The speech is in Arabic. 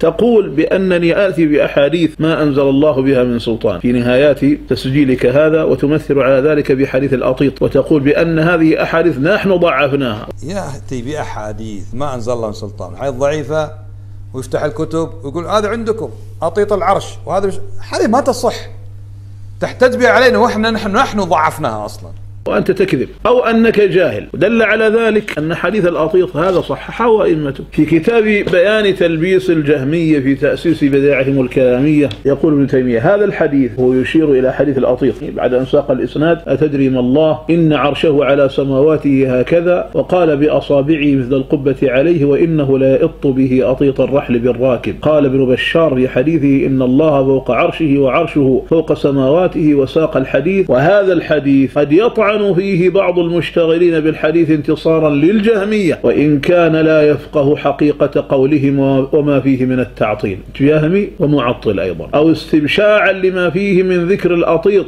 تقول بأنني آتي بأحاديث ما أنزل الله بها من سلطان في نهايات تسجيلك هذا، وتمثل على ذلك بحديث الأطيط، وتقول بأن هذه أحاديث نحن ضعفناها. يأتي بأحاديث ما أنزل الله من سلطان، حديث ضعيفة، ويفتح الكتب ويقول هذا عندكم أطيط العرش، وهذا هذه ما تصح، تحتج بها علينا وإحنا نحن ضعفناها أصلا، وأنت تكذب أو أنك جاهل. ودل على ذلك أن حديث الأطيط هذا صححه أئمته في كتاب بيان تلبيس الجهمية في تأسيس بداعهم الكلامية. يقول ابن تيمية هذا الحديث هو يشير إلى حديث الأطيط بعد أن ساق الإسناد: أتدري ما الله إن عرشه على سماواته هكذا، وقال بأصابعه مثل القبة عليه، وإنه لا يئط به أطيط الرحل بالراكب. قال ابن بشار في حديثه إن الله فوق عرشه وعرشه فوق سماواته، وساق الحديث. وهذا الحديث قد يطعن فيه بعض المشتغلين بالحديث انتصارا للجهمية، وإن كان لا يفقه حقيقة قولهم وما فيه من التعطيل، جهمي ومعطل أيضا، أو استبشاعا لما فيه من ذكر الأطيط